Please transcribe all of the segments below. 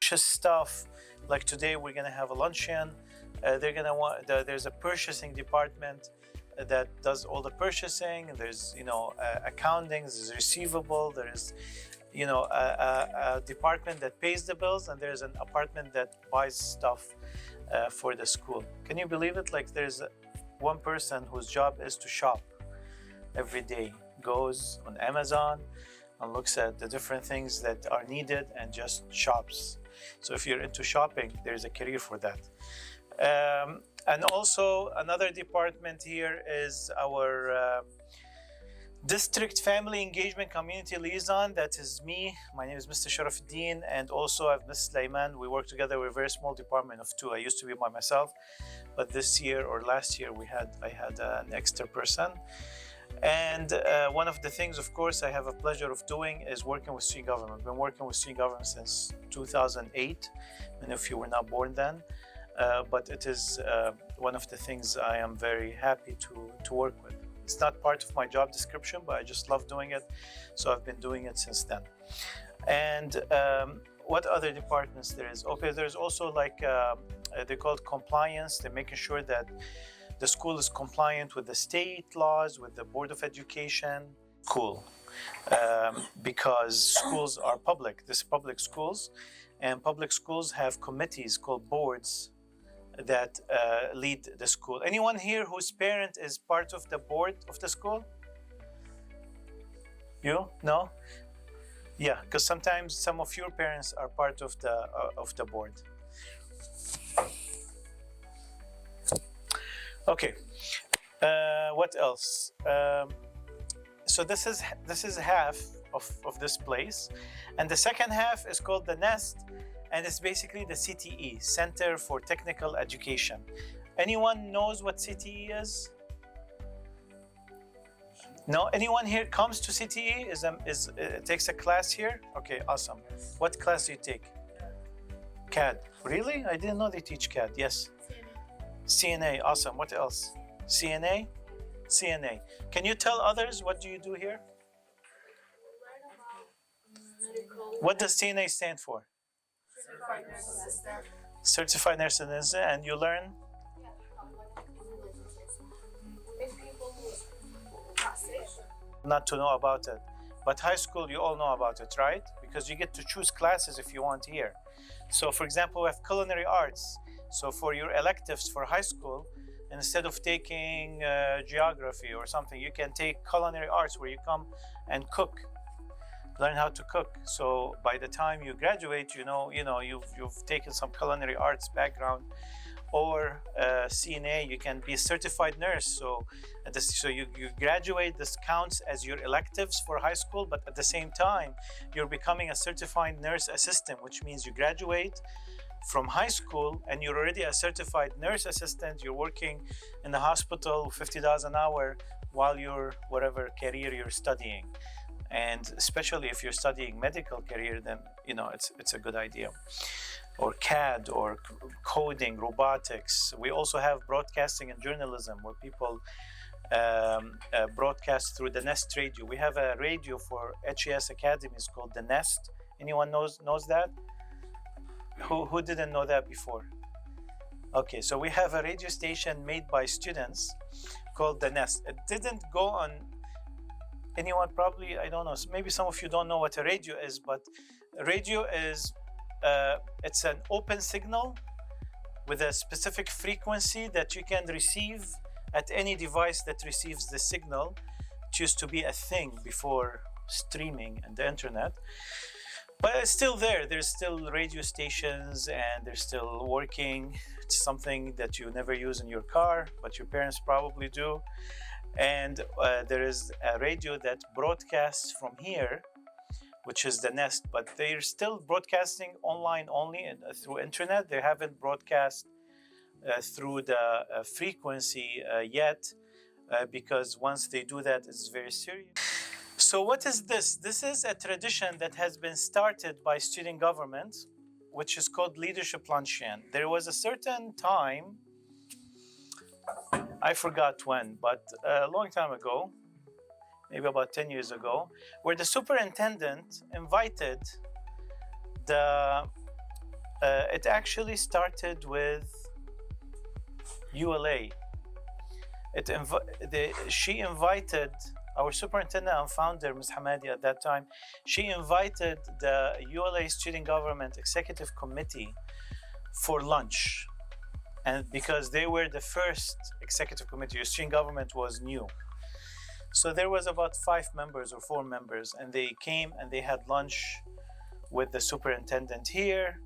purchase stuff. Like today, we're gonna have a luncheon. They're gonna want. There's a purchasing department that does all the purchasing. There's accounting. There's receivable. There's a department that pays the bills, and there's an apartment that buys stuff for the school. Can you believe it? Like there's one person whose job is to shop every day, goes on Amazon and looks at the different things that are needed and just shops. So if you're into shopping, there's a career for that. And also another department here is our District Family Engagement Community Liaison. That is me. My name is Mr. Sharafuddin, and also I have Ms. Sulaiman. We work together. We're a very small department of 2. I used to be by myself, but this year or last year I had an extra person. And one of the things, of course, I have a pleasure of doing is working with student government. I've been working with student government since 2008. Many of you were not born then, but it is one of the things I am very happy to work with. It's not part of my job description, but I just love doing it. So I've been doing it since then. And what other departments there is? Okay, there's also like, they're called compliance. They're making sure that the school is compliant with the state laws, with the Board of Education. Cool. Because schools are public. This public schools, and public schools have committees called boards that lead the school. Anyone here whose parent is part of the board of the school? You? No? Yeah, because sometimes some of your parents are part of the board. Okay. What else? So this is half of this place, and the second half is called the Nest. And it's basically the CTE, Center for Technical Education. Anyone knows what CTE is? No? Anyone here comes to CTE? Takes a class here? Okay, awesome. What class do you take? CAD. Really? I didn't know they teach CAD. Yes. CNA. Awesome. What else? CNA? CNA. Can you tell others what do you do here? What does CNA stand for? Certified nurse assistant. Certified nurse assistant, and you learn? Not to know about it. But high school, you all know about it, right? Because you get to choose classes if you want here. So for example, we have culinary arts. So for your electives for high school, instead of taking geography or something, you can take culinary arts where you come and cook. Learn how to cook. So by the time you graduate, you've taken some culinary arts background, or CNA, you can be a certified nurse. So you graduate. This counts as your electives for high school, but at the same time, you're becoming a certified nurse assistant, which means you graduate from high school and you're already a certified nurse assistant. You're working in the hospital, $50 an hour, while you're whatever career you're studying. And especially if you're studying medical career, then it's a good idea. Or CAD, or coding, robotics. We also have broadcasting and journalism, where people broadcast through the Nest radio. We have a radio for HES Academies called the Nest. Anyone knows that? Who didn't know that before? Okay, so we have a radio station made by students called the Nest. It didn't go on. Anyone probably, I don't know, maybe some of you don't know what a radio is, but a radio is, it's an open signal with a specific frequency that you can receive at any device that receives the signal. It used to be a thing before streaming and the internet, but it's still there. There's still radio stations and they're still working. It's something that you never use in your car, but your parents probably do. And there is a radio that broadcasts from here, which is the Nest, but they're still broadcasting online only and through internet. They haven't broadcast through the frequency yet, because once they do that, it's very serious. So what is this? This is a tradition that has been started by student government, which is called Leadership Luncheon. There was a certain time, I forgot when, but a long time ago, maybe about 10 years ago, where the superintendent invited the It actually started with ULA. She invited our superintendent and founder, Ms. Hamadi, at that time. She invited the ULA Student Government Executive Committee for lunch, and because they were the first executive committee, student government was new. So there was about 5 members or 4 members, and they came and they had lunch with the superintendent here,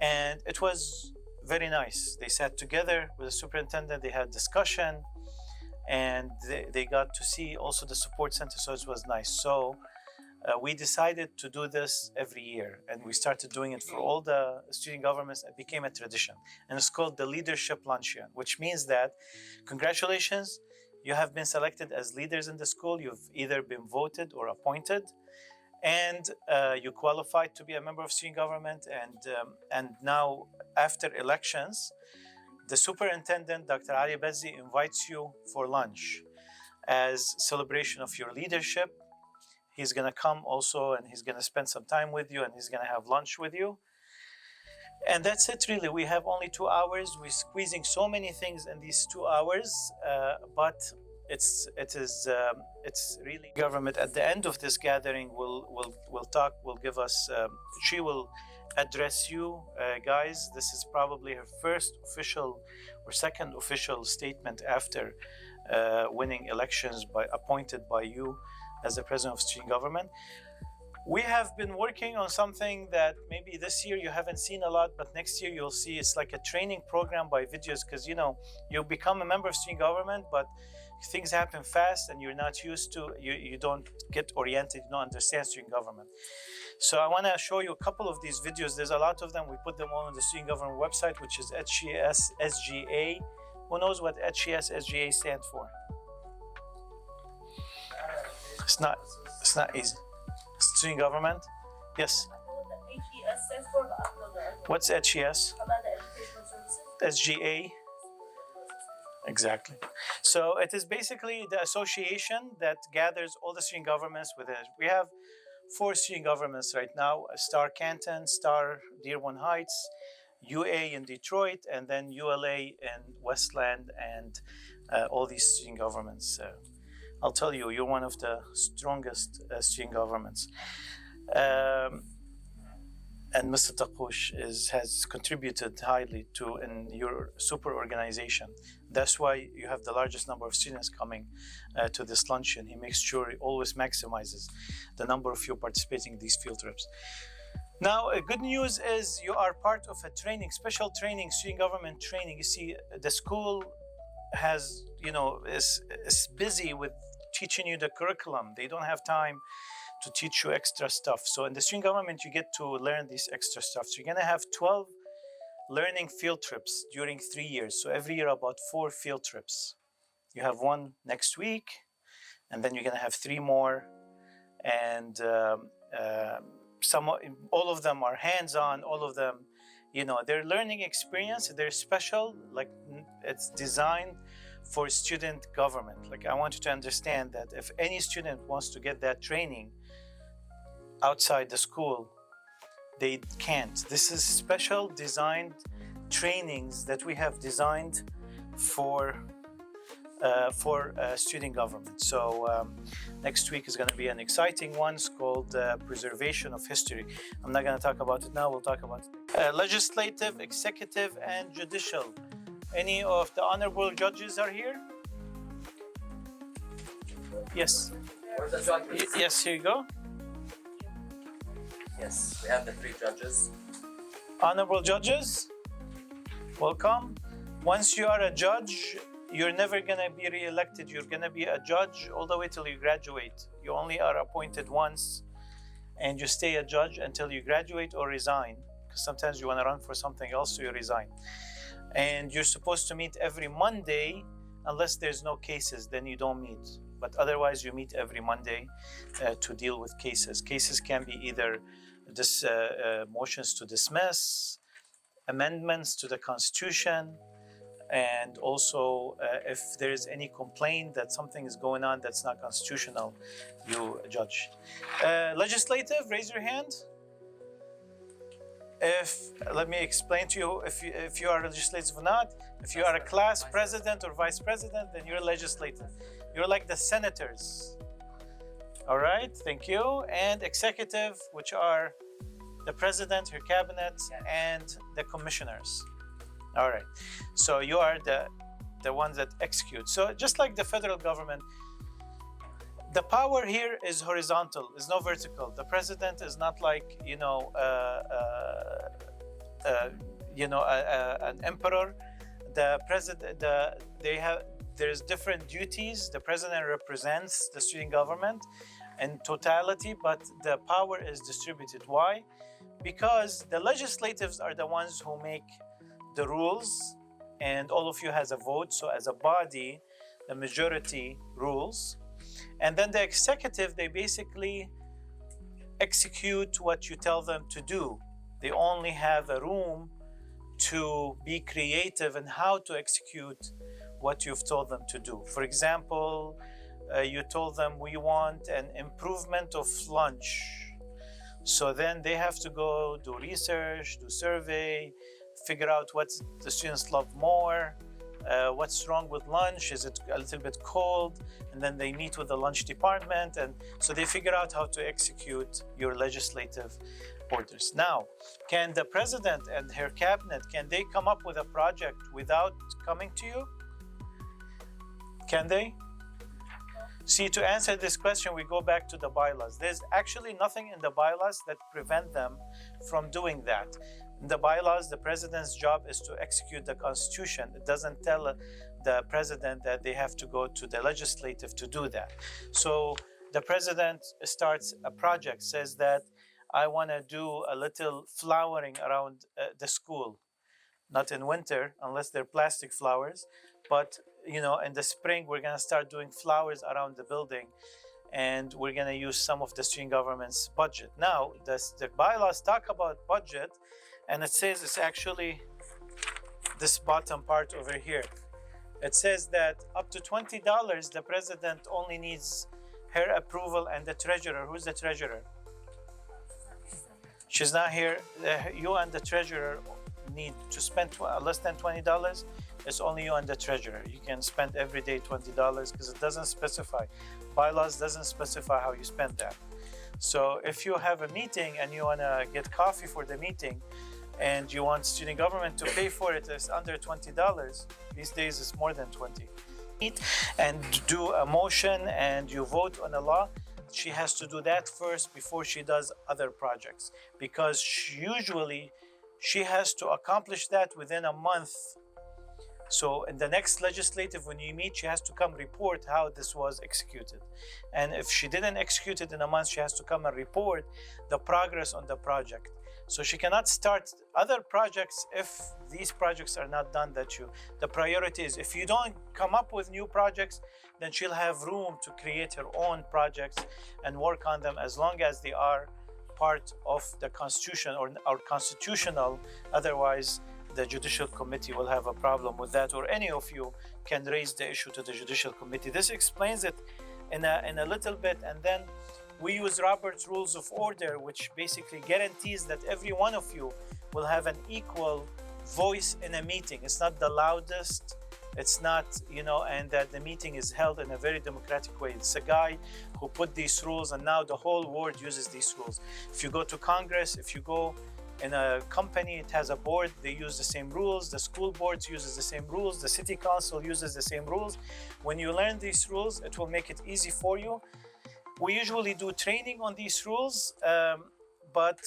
and it was very nice. They sat together with the superintendent, they had discussion, and they got to see also the support center, so it was nice. So we decided to do this every year, and we started doing it for all the student governments. It became a tradition, and it's called the Leadership Luncheon, which means that congratulations, you have been selected as leaders in the school. You've either been voted or appointed, and you qualified to be a member of student government. And now, after elections, the superintendent, Dr. Ali Bazzi, invites you for lunch as celebration of your leadership. He's going to come also, and he's going to spend some time with you, and he's going to have lunch with you. And that's it, really. We have only 2 hours. We're squeezing so many things in these 2 hours, but it's really government. At the end of this gathering, will talk. Will give us. She will address you guys. This is probably her first official or second official statement after winning elections, appointed by you as the president of student government. We have been working on something that maybe this year you haven't seen a lot, but next year you'll see. It's like a training program by videos, because you become a member of student government, but things happen fast and you're not used to, you don't get oriented, you don't understand student government. So I want to show you a couple of these videos. There's a lot of them. We put them all on the student government website, which is HES-SGA. Who knows what HES-SGA stands for? It's not easy. Student government? Yes. HES stands for the What's HES? Educational Services. SGA? Exactly. So it is basically the association that gathers all the student governments within it. We have 4 student governments right now: Star Canton, Star Dearborn Heights, UA in Detroit, and then ULA in Westland, and all these student governments. I'll tell you, you're one of the strongest student governments. And Mr. Taqoush has contributed highly in your super organization. That's why you have the largest number of students coming to this luncheon. He makes sure he always maximizes the number of you participating in these field trips. Now, good news is you are part of a training, special training, student government training. You see, the school has, is busy with teaching you the curriculum. They don't have time to teach you extra stuff. So in the student government, you get to learn this extra stuff. So you're gonna have 12 learning field trips during 3 years. So every year about 4 field trips. You have one next week, and then you're gonna have 3 more. And all of them are hands-on, all of them, they're learning experience, they're special, like it's designed for student government. Like, I want you to understand that if any student wants to get that training outside the school, they can't. This is special designed trainings that we have designed for student government. So next week is going to be an exciting one. It's called Preservation of History. I'm not going to talk about it now. We'll talk about it. Legislative, executive, and judicial. Any of the honorable judges are here? Yes. Where's the judge? Yes, here you go. Yes, we have the 3 judges. Honorable judges, welcome. Once you are a judge, you're never gonna be re-elected. You're gonna be a judge all the way till you graduate. You only are appointed once, and you stay a judge until you graduate or resign, because sometimes you wanna run for something else, so you resign. And you're supposed to meet every Monday, unless there's no cases, then you don't meet. But otherwise, you meet every Monday to deal with cases. Cases can be either motions to dismiss, amendments to the Constitution, and also if there is any complaint that something is going on that's not constitutional, you judge. Legislative, raise your hand. if, let me explain to you, if you are legislative or not. If you are a class president or vice president, then you're legislative. You're like the senators. All right, thank you. And executive, which are the president, her cabinet, and the commissioners. All right, so you are the ones that execute. So just like the federal government, the power here is horizontal, is no vertical. The president is not like, an emperor. The president, there's different duties. The president represents the student government in totality, but the power is distributed. Why? Because the legislatives are the ones who make the rules, and all of you has a vote. So as a body, the majority rules. And then the executive, they basically execute what you tell them to do. They only have a room to be creative in how to execute what you've told them to do. For example, you told them we want an improvement of lunch. So then they have to go do research, do survey, figure out what the students love more, what's wrong with lunch, is it a little bit cold? And then they meet with the lunch department, and so they figure out how to execute your legislative orders. Now, can the president and her cabinet, can they come up with a project without coming to you? Can they? See, to answer this question, we go back to the bylaws. There's actually nothing in the bylaws that prevent them from doing that. In the bylaws, the president's job is to execute the Constitution. It doesn't tell the president that they have to go to the legislative to do that. So the president starts a project, says that I want to do a little flowering around the school. Not in winter, unless they're plastic flowers, but in the spring, we're going to start doing flowers around the building, and we're going to use some of the student government's budget. Now, the bylaws talk about budget, and it says it's actually this bottom part over here. It says that up to $20, the president only needs her approval and the treasurer. Who's the treasurer? She's not here. You and the treasurer need to spend less than $20. It's only you and the treasurer. You can spend every day $20 because it doesn't specify. Bylaws doesn't specify how you spend that. So if you have a meeting and you want to get coffee for the meeting, and you want student government to pay for it, it's under $20. These days it's more than 20. And do a motion and you vote on a law, she has to do that first before she does other projects, because usually she has to accomplish that within a month. So in the next legislative, when you meet, she has to come report how this was executed. And if she didn't execute it in a month, she has to come and report the progress on the project. So she cannot start other projects if these projects are not done. The priority is, if you don't come up with new projects, then she'll have room to create her own projects and work on them as long as they are part of the Constitution or constitutional. Otherwise, the Judicial Committee will have a problem with that, or any of you can raise the issue to the Judicial Committee. This explains it in a little bit, and then we use Robert's Rules of Order, which basically guarantees that every one of you will have an equal voice in a meeting. It's not the loudest, it's not, and that the meeting is held in a very democratic way. It's a guy who put these rules, and now the whole world uses these rules. If you go to Congress, if you go in a company, it has a board, they use the same rules, the school board uses the same rules, the city council uses the same rules. When you learn these rules, it will make it easy for you. We usually do training on these rules, but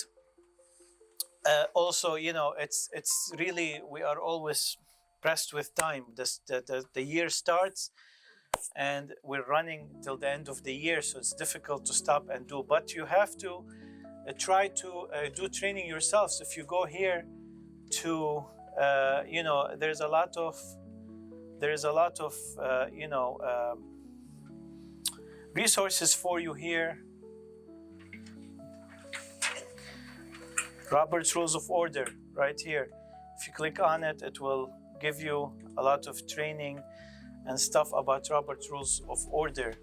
also, it's really, we are always pressed with time. The year starts and we're running till the end of the year, so it's difficult to stop and do, but you have to try to do training yourselves. If you go here to, there's a lot of, resources for you here. Robert's Rules of Order, right here. If you click on it, it will give you a lot of training and stuff about Robert's Rules of Order.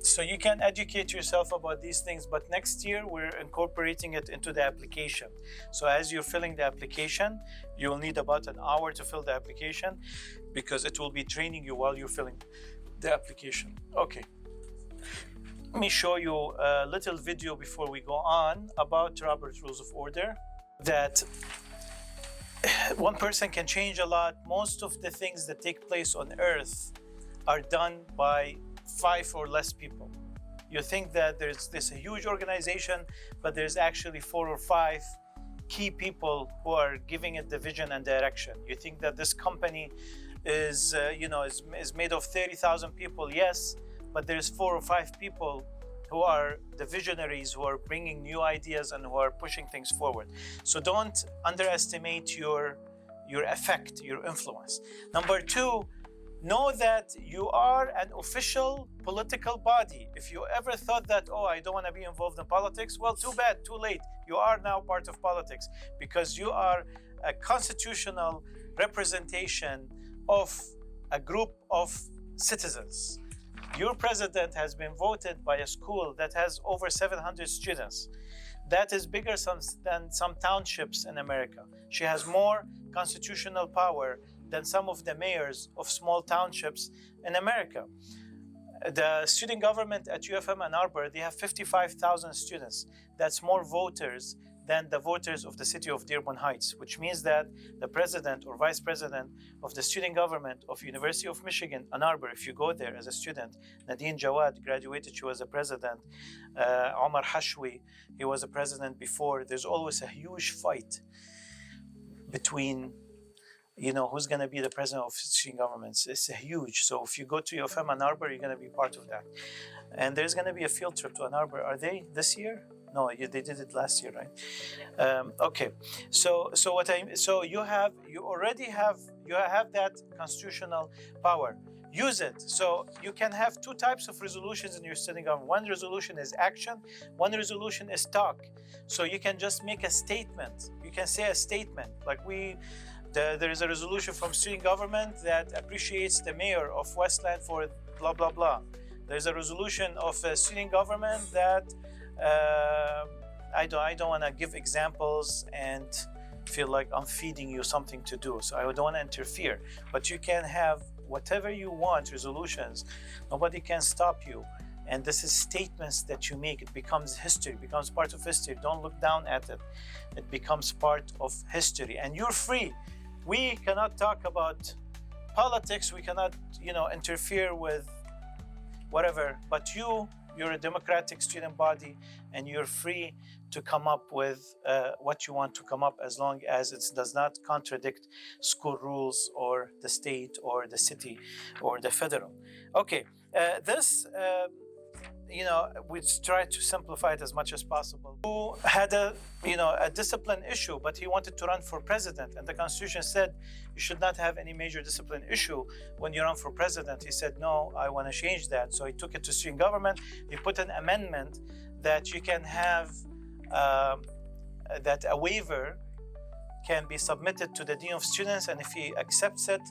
So you can educate yourself about these things, but next year we're incorporating it into the application. So as you're filling the application, you'll need about an hour to fill the application because it will be training you while you're filling the application. Okay. Let me show you a little video before we go on about Robert's Rules of Order. That one person can change a lot. Most of the things that take place on Earth are done by 5 or less people. You think that there's this huge organization, but there's actually 4 or 5 key people who are giving it the vision and direction. You think that this company is made of 30,000 people, yes, but there's 4 or 5 people who are the visionaries, who are bringing new ideas and who are pushing things forward. So don't underestimate your effect, your influence. Number 2, know that you are an official political body. If you ever thought that, oh, I don't want to be involved in politics, well, too bad, too late. You are now part of politics because you are a constitutional representation of a group of citizens. Your president has been voted by a school that has over 700 students. That is bigger than some townships in America. She has more constitutional power than some of the mayors of small townships in America. The student government at UFM Ann Arbor, they have 55,000 students. That's more voters than the voters of the city of Dearborn Heights, which means that the president or vice president of the student government of University of Michigan, Ann Arbor, if you go there as a student, Nadine Jawad graduated, she was a president. Omar Hashwi, he was a president before. There's always a huge fight between who's going to be the president of student governments. It's a huge. So if you go to UFM Ann Arbor, you're going to be part of that. And there's going to be a field trip to Ann Arbor. Are they this year? No, they did it last year, right? Okay. So you already have that constitutional power. Use it. So you can have 2 types of resolutions in your student government. One resolution is action. One resolution is talk. So you can just make a statement. You can say a statement like there is a resolution from student government that appreciates the mayor of Westland for blah, blah, blah. There's a resolution of a student government that I don't want to give examples and feel like I'm feeding you something to do. So I don't want to interfere. But you can have whatever you want, resolutions. Nobody can stop you. And this is statements that you make. It becomes history, it becomes part of history. Don't look down at it. It becomes part of history. And you're free. We cannot talk about politics. We cannot, interfere with whatever. But you're a democratic student body, and you're free to come up with what you want to come up, as long as it does not contradict school rules or the state or the city or the federal. Okay, we try to simplify it as much as possible. Who had a discipline issue, but he wanted to run for president, and the Constitution said you should not have any major discipline issue when you run for president. He said, no, I want to change that. So he took it to student government. He put an amendment that you can have that a waiver can be submitted to the dean of students, and if he accepts it,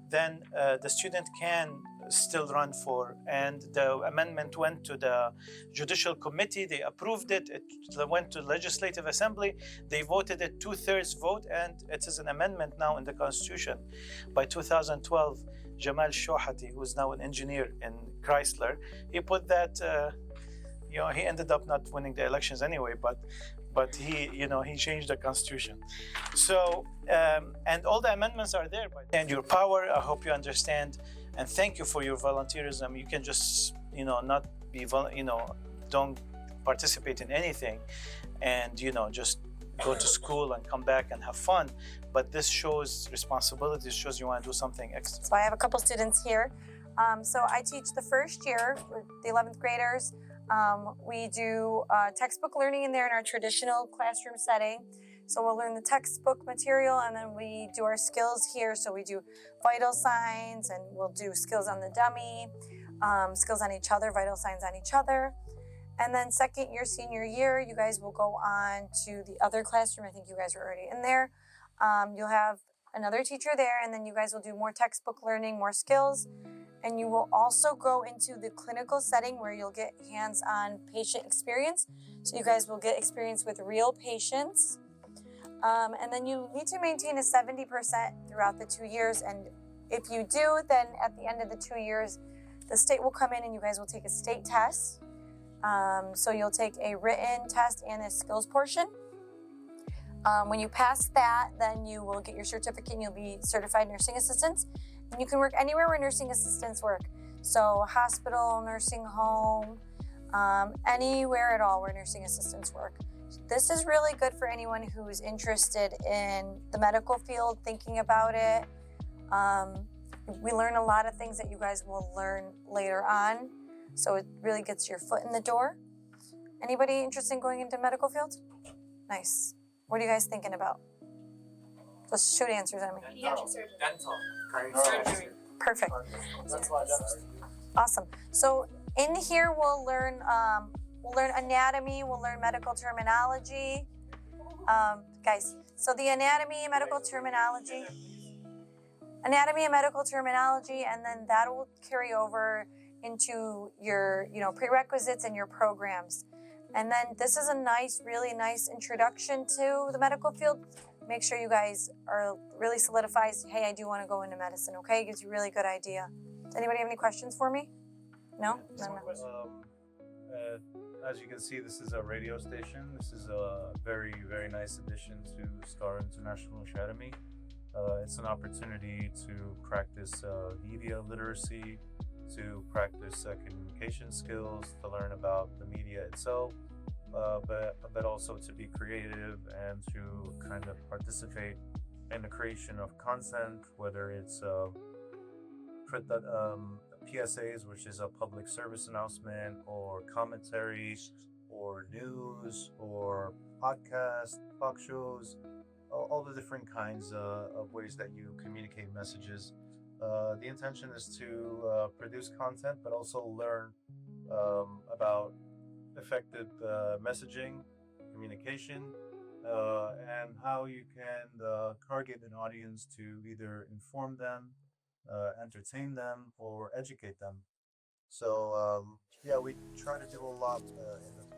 then the student can still run for. And the amendment went to the Judicial Committee. They approved it. It went to Legislative Assembly. They voted it 2/3 vote, and it is an amendment now in the Constitution. By 2012, Jamal Shohati, who is now an engineer in Chrysler, he put that. He ended up not winning the elections anyway, but he changed the Constitution. So and all the amendments are there. And your power, I hope you understand. And thank you for your volunteerism. You can just, not be, don't participate in anything, and just go to school and come back and have fun. But this shows responsibility. It shows you want to do something extra. So I have a couple students here. So I teach the first year, the 11th graders. We do textbook learning in there in our traditional classroom setting. So we'll learn the textbook material, and then we do our skills here. So we do vital signs, and we'll do skills on the dummy, skills on each other, vital signs on each other. And then second year, senior year, you guys will go on to the other classroom. I think you guys are already in there. You'll have another teacher there, and then you guys will do more textbook learning, more skills. And you will also go into the clinical setting where you'll get hands-on patient experience. So you guys will get experience with real patients. And then you need to maintain a 70% throughout the 2 years. And if you do, then at the end of the 2 years, the state will come in and you guys will take a state test. So you'll take a written test and a skills portion. When you pass that, then you will get your certificate and you'll be certified nursing assistants. And you can work anywhere where nursing assistants work. So hospital, nursing home, anywhere at all where nursing assistants work. This is really good for anyone who's interested in the medical field, thinking about it. We learn a lot of things that you guys will learn later on. So it really gets your foot in the door. Anybody interested in going into medical field? Nice. What are you guys thinking about? Just shoot answers at me. Pediatric surgeon. Dental. Surgery. Perfect. That's why I done it. Awesome. So in here we'll learn anatomy, we'll learn medical terminology. Guys, so the anatomy and medical terminology, and then that will carry over into your, prerequisites and your programs. And then this is a nice, really nice introduction to the medical field. Make sure you guys are really solidified. Hey, I do want to go into medicine, okay? It gives you a really good idea. Does anybody have any questions for me? No? No. As you can see, this is a radio station. This is a very, very nice addition to Star International Academy. It's an opportunity to practice media literacy, to practice communication skills, to learn about the media itself, but also to be creative and to kind of participate in the creation of content, whether it's PSAs, which is a public service announcement, or commentary, or news, or podcast, talk shows, all the different kinds of ways that you communicate messages. The intention is to produce content, but also learn about effective messaging, communication, and how you can target an audience to either inform them, entertain them, or educate them. So yeah, we try to do a lot with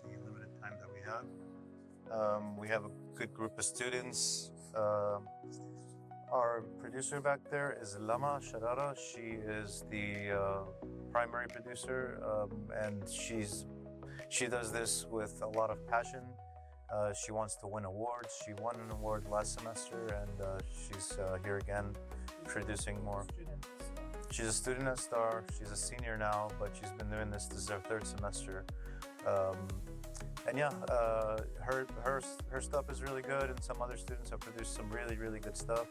the limited time that we have. We have a good group of students. Our producer back there is Lama Sharara. She is the primary producer, and she does this with a lot of passion. She wants to win awards. She won an award last semester, and she's here again producing more. She's a student at Star. She's a senior now, but she's been doing this. This is her third semester. And yeah, her stuff is really good, and some other students have produced some really, really good stuff.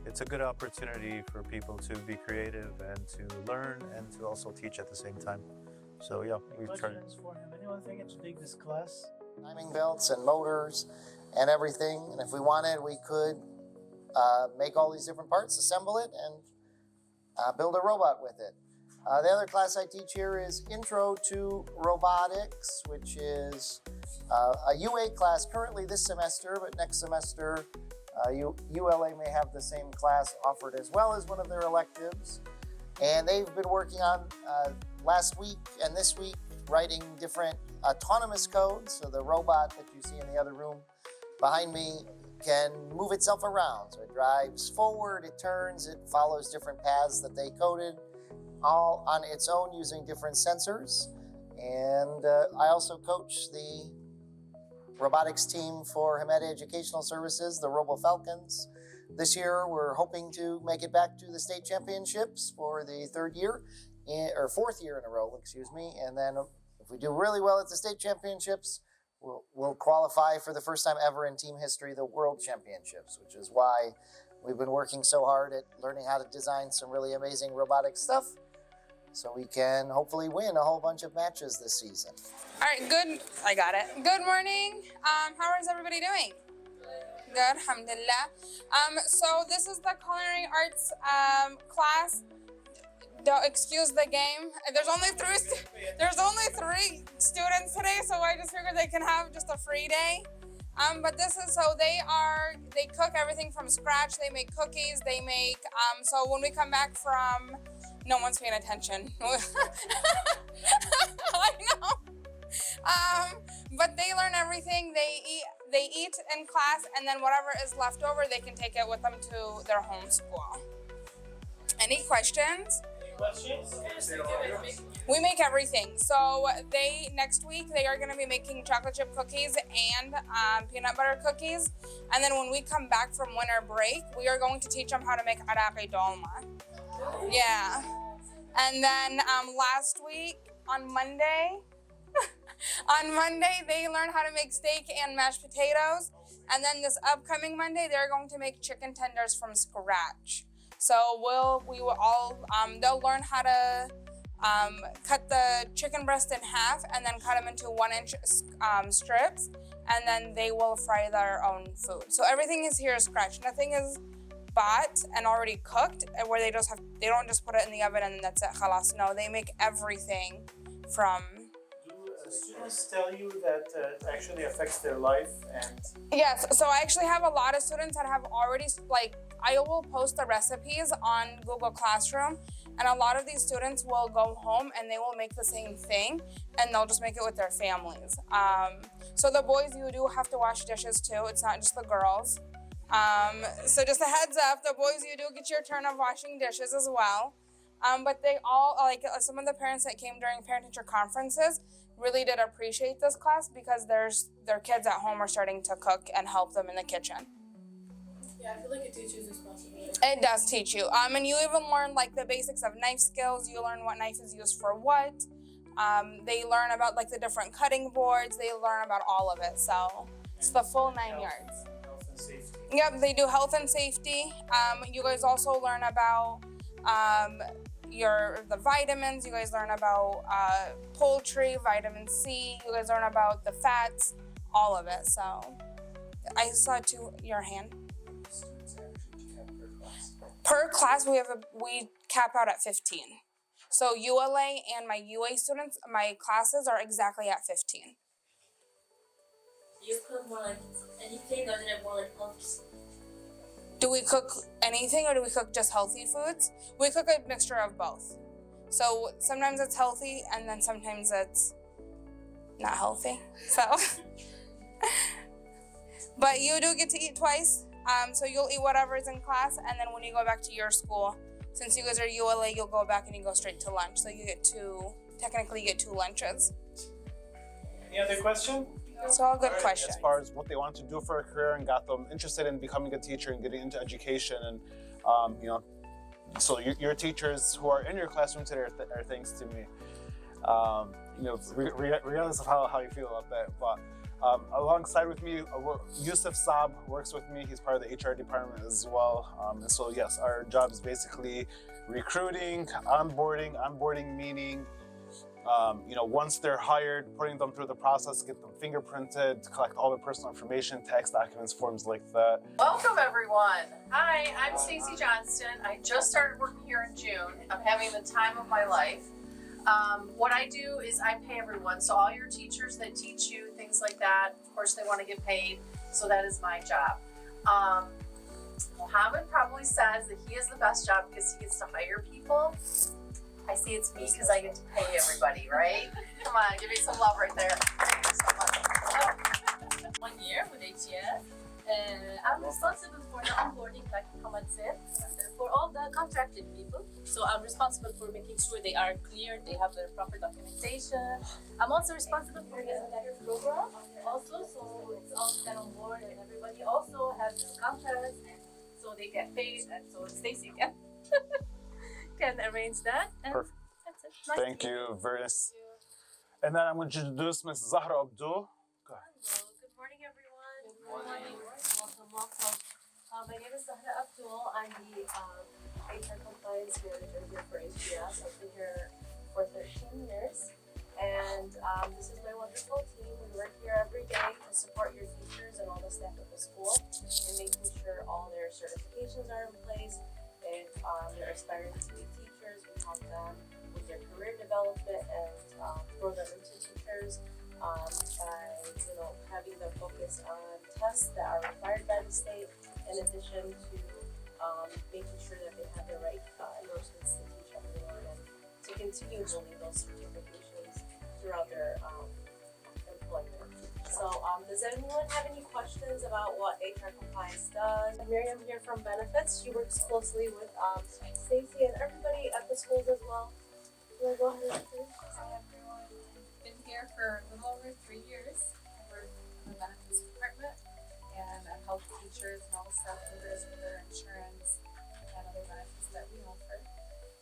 It's a good opportunity for people to be creative and to learn and to also teach at the same time. So yeah, we've tried. Questions for him? Anyone think it's big, this class? Timing belts and motors and everything. And if we wanted, we could make all these different parts, assemble it, and build a robot with it. The other class I teach here is Intro to Robotics, which is a UA class currently this semester, but next semester ULA may have the same class offered as well as one of their electives. And they've been working on last week and this week writing different autonomous codes. So the robot that you see in the other room behind me can move itself around. So it drives forward, it turns, it follows different paths that they coded, all on its own using different sensors. And I also coach the robotics team for Hamada Educational Services, the Robo Falcons. This year, we're hoping to make it back to the state championships for the fourth year in a row, excuse me. And then if we do really well at the state championships, we'll qualify for the first time ever in team history, the world championships, which is why we've been working so hard at learning how to design some really amazing robotic stuff so we can hopefully win a whole bunch of matches this season. All right, good. I got it. Good morning. How is everybody doing? Good, alhamdulillah. So this is the culinary arts class. Don't excuse the game. There's only three students today, so I just figured they can have just a free day. But this is so they cook everything from scratch. They make cookies. They make so when we come back from No one's paying attention. I know. But they learn everything. They eat in class, and then whatever is left over, they can take it with them to their home school. Any questions? We make everything. So next week they are going to be making chocolate chip cookies and peanut butter cookies. And then when we come back from winter break, we are going to teach them how to make araqi dolma. Yeah. And then last week on Monday, they learned how to make steak and mashed potatoes. And then this upcoming Monday, they're going to make chicken tenders from scratch. So they'll learn how to cut the chicken breast in half and then cut them into 1-inch strips, and then they will fry their own food. So everything is here scratch. Nothing is bought and already cooked, where they don't just put it in the oven and that's it. Khalas. No, they make everything from. Do students tell you that it actually affects their life? And Yes, so I actually have a lot of students that have already, I will post the recipes on Google Classroom, and a lot of these students will go home and they will make the same thing, and they'll just make it with their families. So the boys, you do have to wash dishes too. It's not just the girls. So just a heads up, the boys, you do get your turn of washing dishes as well. But they all, some of the parents that came during parent-teacher conferences really did appreciate this class because their kids at home are starting to cook and help them in the kitchen. Yeah, I feel like it teaches responsibility. It does teach you. And you even learn the basics of knife skills. You learn what knife is used for what. They learn about the different cutting boards. They learn about all of it. So it's the full 9 yards. health and safety. Yep, they do health and safety. You guys also learn about the vitamins. You guys learn about poultry, vitamin C. You guys learn about the fats, all of it. So I saw your hand. Per class, we cap out at 15. So ULA and my UA students, my classes are exactly at 15. You cook more like anything, or is it more like healthy? Do we cook anything, or do we cook just healthy foods? We cook a mixture of both. So sometimes it's healthy, and then sometimes it's not healthy. So, but you do get to eat twice. So you'll eat whatever's in class, and then when you go back to your school, since you guys are ULA, you'll go back and you go straight to lunch. So you get technically get two lunches. Any other question? It's all good questions. As far as what they want to do for a career and got them interested in becoming a teacher and getting into education, and so your teachers who are in your classroom today are thanks to me. Regardless of how you feel about that, but alongside with me, Yusuf Saab works with me. He's part of the HR department as well. And so yes, our job is basically recruiting, onboarding meaning. Once they're hired, putting them through the process, get them fingerprinted, collect all their personal information, tax documents, forms like that. Welcome everyone. Hi, I'm Stacey Johnston. I just started working here in June. I'm having the time of my life. What I do is I pay everyone. So all your teachers that teach you things like that, of course they want to get paid. So that is my job. Mohammed probably says that he has the best job because he gets to hire people. I see it's me because I get to pay everybody, right? Come on, give me some love right there. Thank you so much. 1 year with HES. I'm responsible for the onboarding, like Muhammad said, for all the contracted people. So I'm responsible for making sure they are cleared, they have their proper documentation. I'm also responsible for the letter program also, so it's all set on board and everybody also has this contract, and so they get paid, and so Stacey can arrange that. And Perfect. that's it. Nice Thank to meet you, very nice. And then I'm going to introduce Ms. Zahra Abdul. Go ahead. Hello, good morning everyone. Good morning. Welcome. My name is Zahra Abdul. I'm the HR compliance manager here for HBS. I've been here for 13 years. And this is my wonderful team. We work here every day to support your teachers and all the staff of the school in making sure all their certifications are in place. If they're aspiring to be teachers, we help them with their career development and grow them into teachers by having them focus on tests that are required by the state, in addition to making sure that they have the right endorsements to teach everyone continue holding those certifications throughout their employment. So does anyone have any questions about what HR compliance does? Miriam here from Benefits. She works closely with Stacy and everybody at the schools as well. You wanna go ahead and introduce? Hi everyone, I've been here for a little over 3 years. I work in the benefits department and I've helped teachers and all the staff members with their insurance and other benefits that we offer.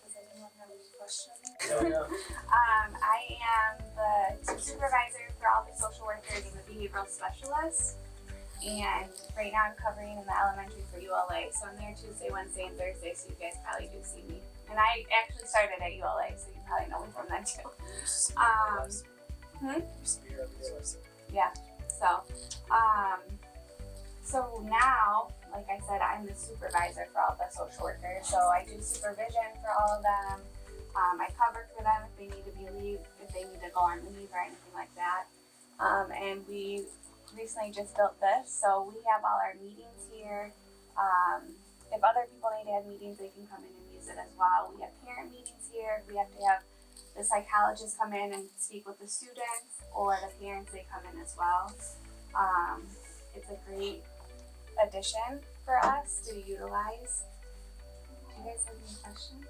Does anyone have any questions? I am the supervisor for all the social workers and the behavioral specialists. And right now I'm covering in the elementary for ULA. So I'm there Tuesday, Wednesday, and Thursday, so you guys probably do see me. And I actually started at ULA, so you probably know me from then too. Yeah, so now, like I said, I'm the supervisor for all the social workers. So I do supervision for all of them. I cover for them if they need to if they need to go on leave or anything like that. And we recently just built this, so we have all our meetings here. If other people need to have meetings, they can come in and use it as well. We have parent meetings here. We have to have the psychologists come in and speak with the students, or the parents, they come in as well. It's a great addition for us to utilize. Do you guys have any questions?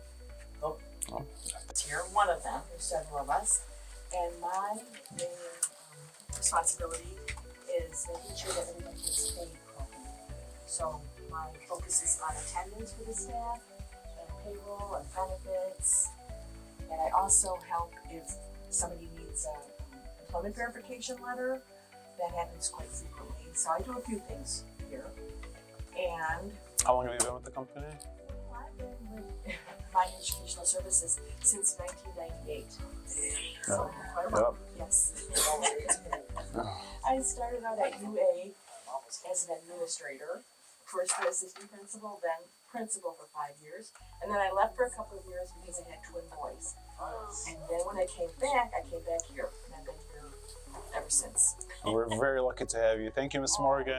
Here, one of them, there's several of us, and my main responsibility is making sure that everybody gets paid properly. So my focus is on attendance for the staff, and payroll and benefits, and I also help if somebody needs an employment verification letter. That happens quite frequently, so I do a few things here. And How long have you been with the company? I've been with my educational services since 1998. So quite a while. Yes. I started out at UA as an administrator, first an assistant principal, then principal for 5 years, and then I left for a couple of years because I had twin boys. And then when I came back here, and I've been here ever since. We're very lucky to have you. Thank you, Ms. Morgan.